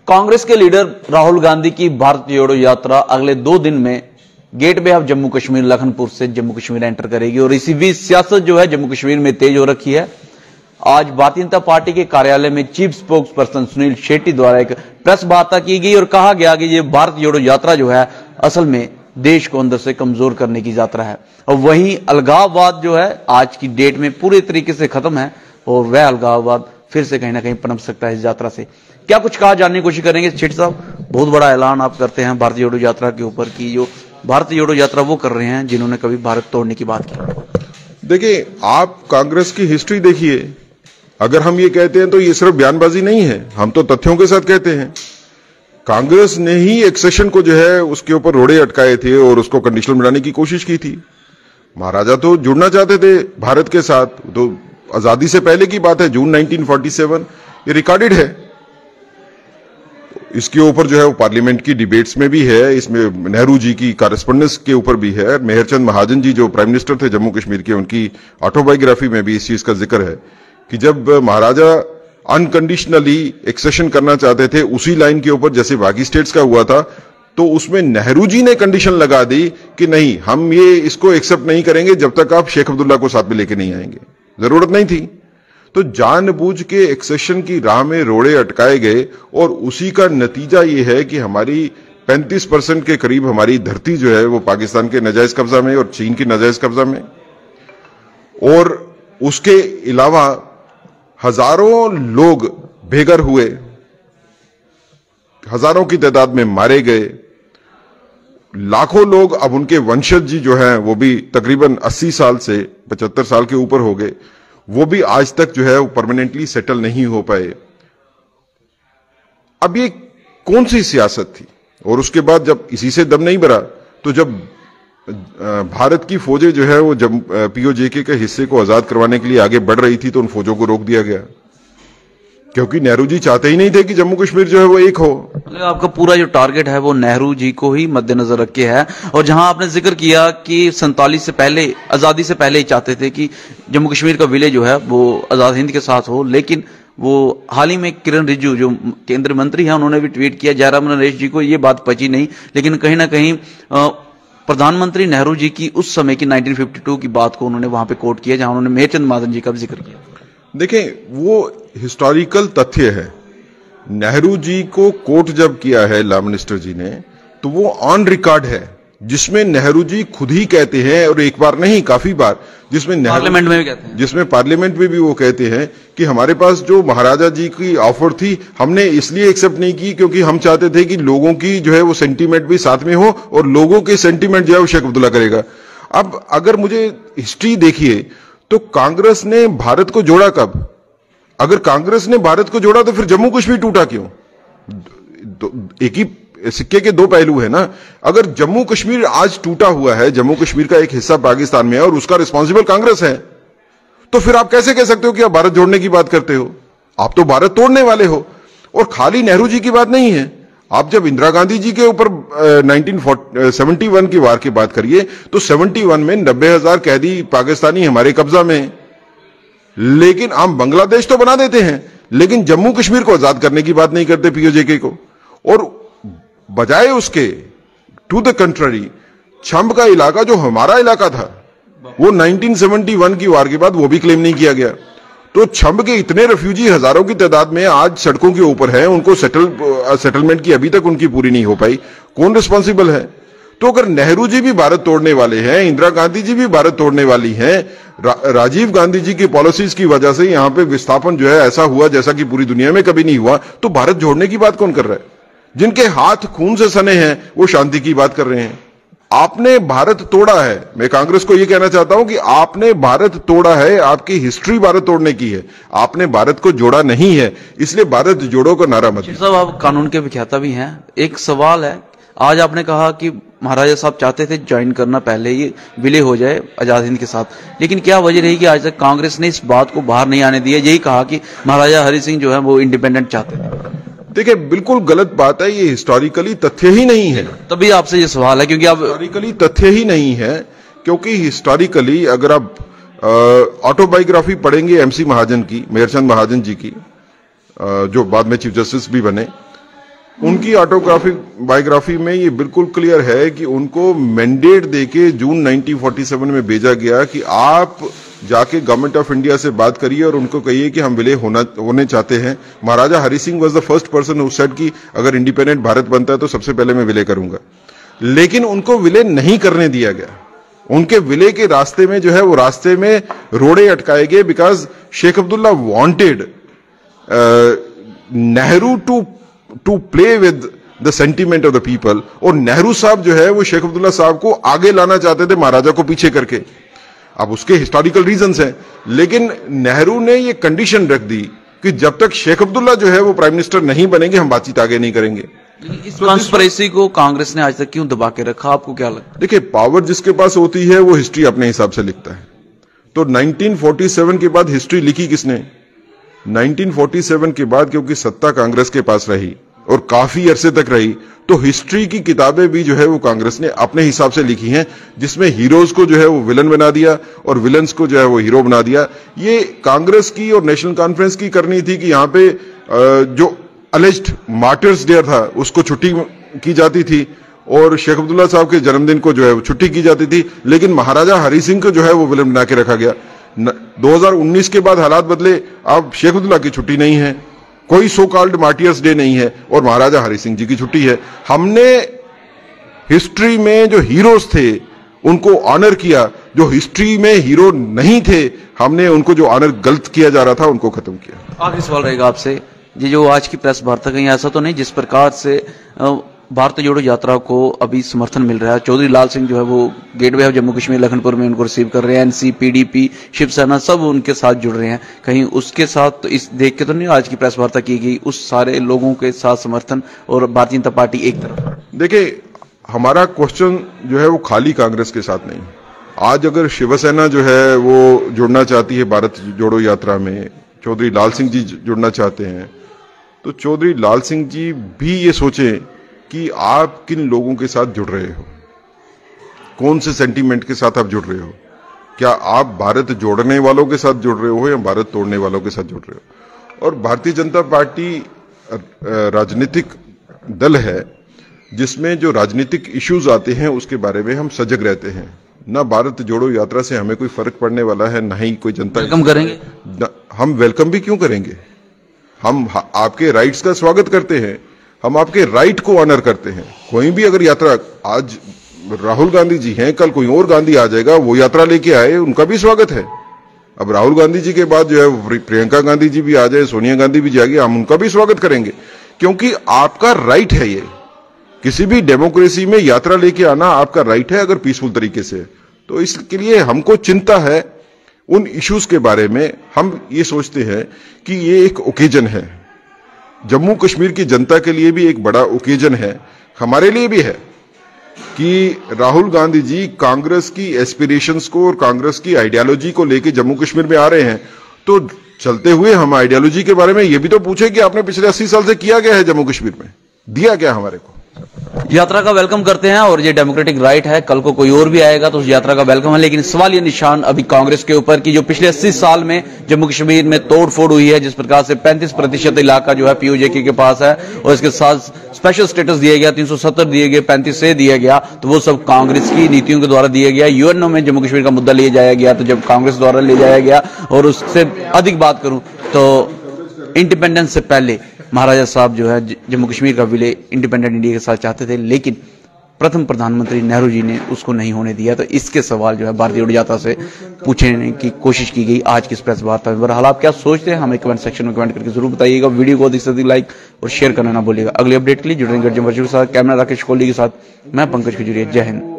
कांग्रेस के लीडर राहुल गांधी की भारत जोड़ो यात्रा अगले 2 दिन में gateway of Jammu Kashmir Lakhanpur से जम्मू कश्मीर एंटर करेगी और इसी बीच सियासत जो है जम्मू कश्मीर में तेज हो रखी है। आज भारतीय जनता पार्टी के कार्यालय में chief spokes person Sunil Shetty द्वारा एक प्रेस वार्ता की गई और कहा गया कि ये भारत जोड़ो यात्रा जो है असल में देश को अंदर से कमजोर करने की यात्रा है और वहीं अलगाववाद जो है आज की डेट में पूरे तरीके से खत्म है और वह अलगाववाद फिर से कहीं ना कहीं पनप सकता है इस यात्रा से। क्या कुछ कहा जानने की कोशिश करेंगे शेट्टी साहब। बहुत बड़ा ऐलान आप करते हैं भारतीय जोड़ो यात्रा के ऊपर की जो भारतीय जोड़ो यात्रा वो कर रहे हैं जिन्होंने कभी भारत तोड़ने की बात की। देखिए, आप कांग्रेस की हिस्ट्री देखिए। अगर हम ये कहते हैं तो ये सिर्फ बयानबाजी नहीं है, हम तो तथ्यों के साथ कहते हैं। कांग्रेस ने ही एक्सेशन को जो है उसके ऊपर रोड़े अटकाए थे और उसको कंडीशनल बनाने की कोशिश की थी। महाराजा तो जुड़ना चाहते थे भारत के साथ, तो आजादी से पहले की बात है, जून 1947, ये रिकॉर्डेड है। इसके ऊपर जो है वो पार्लियामेंट की डिबेट्स में भी है, इसमें नेहरू जी की कॉरेस्पोंडेंस के ऊपर भी है। मेहरचंद महाजन जी जो प्राइम मिनिस्टर थे जम्मू कश्मीर के, उनकी ऑटोबायोग्राफी में भी इस चीज का जिक्र है कि जब महाराजा अनकंडीशनली एक्सेशन करना चाहते थे उसी लाइन के ऊपर जैसे बाकी स्टेट्स का हुआ था, तो उसमें नेहरू जी ने कंडीशन लगा दी कि नहीं, हम ये इसको एक्सेप्ट नहीं करेंगे जब तक आप शेख अब्दुल्ला को साथ में लेके नहीं आएंगे। जरूरत नहीं थी, तो जानबूझ के एक्सेशन की राह में रोड़े अटकाए गए और उसी का नतीजा ये है कि हमारी 35% के करीब हमारी धरती जो है वो पाकिस्तान के नाजायज कब्जा में और चीन की नाजायज कब्जा में, और उसके अलावा हजारों लोग बेघर हुए, हजारों की तादाद में मारे गए, लाखों लोग अब उनके वंशज जी जो हैं वो भी तकरीबन 80 साल से 75 साल के ऊपर हो गए, वो भी आज तक जो है वो परमानेंटली सेटल नहीं हो पाए। अब ये कौन सी सियासत थी? और उसके बाद जब इसी से दम नहीं भरा तो जब भारत की फौजें जो है वो जब पीओजेके के हिस्से को आजाद करवाने के लिए आगे बढ़ रही थी तो उन फौजों को रोक दिया गया, क्योंकि नेहरू जी चाहते ही नहीं थे कि जम्मू कश्मीर जो है वो एक हो। मतलब आपका पूरा जो टारगेट है वो नेहरू जी को ही मद्देनजर रख के है। और जहां आपने जिक्र किया कि 47 से पहले, आजादी से पहले ही चाहते थे कि जम्मू कश्मीर का विलय जो है वो आजाद हिंद के साथ हो, लेकिन वो हाल ही में किरण रिजिजू जो केंद्रीय मंत्री हैं उन्होंने भी ट्वीट किया, जयराम नरेश जी को ये बात पची नहीं, लेकिन कहीं ना कहीं प्रधानमंत्री नेहरू जी की उस समय की 1952 की बात को उन्होंने वहां पे कोट किया जहां उन्होंने मेहरचंद महाजन जी का भी जिक्र किया। देखें, वो हिस्टोरिकल तथ्य है। नेहरू जी को कोट जब किया है लॉ मिनिस्टर जी ने, तो वो ऑन रिकॉर्ड है, जिसमें नेहरू जी खुद ही कहते हैं, और एक बार नहीं काफी बार, जिसमें पार्लियामेंट में भी कहते हैं, जिसमें पार्लियामेंट में भी वो कहते हैं कि हमारे पास जो महाराजा जी की ऑफर थी हमने इसलिए एक्सेप्ट नहीं की क्योंकि हम चाहते थे कि लोगों की जो है वो सेंटीमेंट भी साथ में हो और लोगों के सेंटीमेंट जो है वो शेख अब्दुल्ला करेगा। अब अगर मुझे हिस्ट्री देखिए तो कांग्रेस ने भारत को जोड़ा कब? अगर कांग्रेस ने भारत को जोड़ा तो फिर जम्मू कश्मीर टूटा क्यों? एक ही सिक्के के दो पहलू है ना। अगर जम्मू कश्मीर आज टूटा हुआ है, जम्मू कश्मीर का एक हिस्सा पाकिस्तान में है और उसका रिस्पॉन्सिबल कांग्रेस है, तो फिर आप कैसे कह सकते हो कि आप भारत जोड़ने की बात करते हो? आप तो भारत तोड़ने वाले हो। और खाली नेहरू जी की बात नहीं है, आप जब इंदिरा गांधी जी के ऊपर 1971 की वार की बात करिए तो 71 में 90,000 कैदी पाकिस्तानी हमारे कब्जा में, लेकिन हम बांग्लादेश तो बना देते हैं लेकिन जम्मू कश्मीर को आजाद करने की बात नहीं करते पीओजेके को। और बजाय उसके टू द कंट्ररी, छंब का इलाका जो हमारा इलाका था वो 1971 की वार के बाद वो भी क्लेम नहीं किया गया। तो छंब के इतने रेफ्यूजी हजारों की तादाद में आज सड़कों के ऊपर हैं, उनको सेटलमेंट की अभी तक उनकी पूरी नहीं हो पाई। कौन रिस्पॉन्सिबल है? तो अगर नेहरू जी भी भारत तोड़ने वाले हैं, इंदिरा गांधी जी भी भारत तोड़ने वाली हैं, राजीव गांधी जी की पॉलिसीज की वजह से यहां पे विस्थापन जो है ऐसा हुआ जैसा कि पूरी दुनिया में कभी नहीं हुआ, तो भारत जोड़ने की बात कौन कर रहा है? जिनके हाथ खून से सने हैं वो शांति की बात कर रहे हैं। आपने भारत तोड़ा है। मैं कांग्रेस को यह कहना चाहता हूं कि आपने भारत तोड़ा है, आपकी हिस्ट्री भारत तोड़ने की है, आपने भारत को जोड़ा नहीं है, इसलिए भारत जोड़ो का नारा मत। साहब, आप कानून के विख्याता भी हैं, एक सवाल है, आज आपने कहा कि महाराजा साहब चाहते थे ज्वाइन करना, पहले ये विलय हो जाए आजाद हिंद के साथ, लेकिन क्या वजह रही कि आज तक कांग्रेस ने इस बात को बाहर नहीं आने दिया, यही कहा कि महाराजा हरि सिंह जो है वो इंडिपेंडेंट चाहते थे? देखिए, बिल्कुल गलत बात है, ये हिस्टोरिकली तथ्य ही नहीं है। तभी आपसे ये सवाल है क्योंकि आप हिस्टोरिकली तथ्य ही नहीं है, क्योंकि हिस्टोरिकली अगर आप ऑटोबायोग्राफी पढ़ेंगे एमसी महाजन की, मेहरचंद महाजन जी की, जो बाद में चीफ जस्टिस भी बने, उनकी बायोग्राफी में ये बिल्कुल क्लियर है कि उनको मैंडेट देके जून 1947 में भेजा गया कि आप जाके गवर्नमेंट ऑफ इंडिया से बात करिए और उनको कहिए कि हम विलय होने चाहते हैं। Maharaja Hari Singh was the first person who said कि अगर इंडिपेंडेंट भारत बनता है तो सबसे पहले मैं विलय करूंगा, लेकिन उनको विलय नहीं करने दिया गया। उनके विलय के रास्ते में जो है वो रास्ते में रोड़े अटकाए गए because Sheikh Abdullah wanted Nehru to play with the sentiment of the people, और नेहरू साहब जो है वो शेख अब्दुल्ला साहब को आगे लाना चाहते थे महाराजा को पीछे करके। अब उसके हिस्टोरिकल रीजंस हैं, लेकिन नेहरू ने ये कंडीशन रख दी कि जब तक शेख अब्दुल्ला जो है वो प्राइम मिनिस्टर नहीं बनेंगे हम बातचीत आगे नहीं करेंगे। इस कॉन्स्पिरेसी को कांग्रेस ने आज तक क्यों दबा के रखा, आपको क्या लगता है? देखिए, पावर जिसके पास होती है वो हिस्ट्री अपने हिसाब से लिखता है। तो 1947 के बाद हिस्ट्री लिखी किसने? 1947 के बाद क्योंकि सत्ता कांग्रेस के पास रही और काफी अरसे तक रही, तो हिस्ट्री की किताबें भी जो है वो कांग्रेस ने अपने हिसाब से लिखी हैं, जिसमें हीरोज को जो है वो विलन बना दिया और विलन्स को जो है वो हीरो बना दिया। ये कांग्रेस की और नेशनल कॉन्फ्रेंस की करनी थी कि यहां पे जो अलेज्ड मार्टर्स डे था उसको छुट्टी की जाती थी और शेख अब्दुल्ला साहब के जन्मदिन को जो है वो छुट्टी की जाती थी, लेकिन महाराजा हरि सिंह को जो है वो विलन बना के रखा गया। 2019 के बाद हालात बदले, अब शेख अब्दुल्ला की छुट्टी नहीं है, कोई सो कॉल्ड मार्टियर्स डे नहीं है और महाराजा हरि सिंह जी की छुट्टी है। हमने हिस्ट्री में जो हीरोज थे उनको ऑनर किया, जो हिस्ट्री में हीरो नहीं थे हमने उनको जो ऑनर गलत किया जा रहा था उनको खत्म किया। आखिरी सवाल रहेगा आपसे, ये जो आज की प्रेस वार्ता कहीं ऐसा तो नहीं जिस प्रकार से भारत जोड़ो यात्रा को अभी समर्थन मिल रहा है? चौधरी लाल सिंह जो है वो गेटवे ऑफ जम्मू कश्मीर लखनपुर में उनको रिसीव कर रहे हैं, एनसी, पीडीपी, शिवसेना सब उनके साथ जुड़ रहे हैं। कहीं उसके साथ तो इस देख के तो नहीं आज की प्रेस वार्ता की गई उस सारे लोगों के साथ समर्थन और भारतीय जनता पार्टी एक तरफ? देखिए, हमारा क्वेश्चन जो है वो खाली कांग्रेस के साथ नहीं। आज अगर शिवसेना जो है वो जुड़ना चाहती है भारत जोड़ो यात्रा में, चौधरी लाल सिंह जी जुड़ना चाहते हैं, तो चौधरी लाल सिंह जी भी ये सोचें कि आप किन लोगों के साथ जुड़ रहे हो, कौन से सेंटीमेंट के साथ आप जुड़ रहे हो। क्या आप भारत जोड़ने वालों के साथ जुड़ रहे हो या भारत तोड़ने वालों के साथ जुड़ रहे हो? और भारतीय जनता पार्टी राजनीतिक दल है जिसमें जो राजनीतिक इश्यूज आते हैं उसके बारे में हम सजग रहते हैं। ना भारत जोड़ो यात्रा से हमें कोई फर्क पड़ने वाला है, ना ही कोई जनता वेलकम करेंगे। हम वेलकम भी क्यों करेंगे? हम आपके राइट्स का स्वागत करते हैं, हम आपके राइट को ऑनर करते हैं। कोई भी अगर यात्रा, आज राहुल गांधी जी हैं, कल कोई और गांधी आ जाएगा, वो यात्रा लेके आए, उनका भी स्वागत है। अब राहुल गांधी जी के बाद जो है प्रियंका गांधी जी भी आ जाए, सोनिया गांधी भी जाएगी, हम उनका भी स्वागत करेंगे, क्योंकि आपका राइट है। ये किसी भी डेमोक्रेसी में यात्रा लेके आना आपका राइट है, अगर पीसफुल तरीके से। तो इसके लिए हमको चिंता है उन इश्यूज के बारे में। हम ये सोचते हैं कि ये एक ओकेजन है, जम्मू कश्मीर की जनता के लिए भी एक बड़ा ओकेजन है, हमारे लिए भी है कि राहुल गांधी जी कांग्रेस की एस्पिरेशंस को और कांग्रेस की आइडियोलॉजी को लेके जम्मू कश्मीर में आ रहे हैं। तो चलते हुए हम आइडियोलॉजी के बारे में ये भी तो पूछे कि आपने पिछले 80 साल से किया क्या है जम्मू कश्मीर में, दिया क्या हमारे को। यात्रा का वेलकम करते हैं और ये डेमोक्रेटिक राइट है, कल को कोई और भी आएगा तो उस यात्रा का वेलकम है। लेकिन सवाल ये निशान अभी कांग्रेस के ऊपर कि जो पिछले 80 साल में जम्मू कश्मीर में तोड़फोड़ हुई है, जिस प्रकार से 35% इलाका जो है पीओजे के पास है और इसके साथ स्पेशल स्टेटस दिया गया, 370 दिए गए, 35 से दिया गया, तो वो सब कांग्रेस की नीतियों के द्वारा दिया गया। यूएनओ में जम्मू कश्मीर का मुद्दा ले जाया गया तो जब कांग्रेस द्वारा ले जाया गया। और उससे अधिक बात करूं तो इंडिपेंडेंस से पहले महाराजा साहब जो है जम्मू कश्मीर का विलय इंडिपेंडेंट इंडिया के साथ चाहते थे, लेकिन प्रथम प्रधानमंत्री नेहरू जी ने उसको नहीं होने दिया। तो इसके सवाल जो है भारतीय जोड़ो यात्रा से पूछने की कोशिश की गई आज की इस प्रेस वार्ता में। बहरहाल आप क्या सोचते हैं हमें कमेंट सेक्शन में कमेंट करके जरूर बताइएगा। वीडियो को अधिक से अधिक लाइक और शेयर करना ना भूलिएगा। अगले अपडेट के लिए जुड़ेंगे वर्चुअल के साथ। कैमरा राकेश कोहली के साथ मैं पंकज खजूरिया। जय हिंद।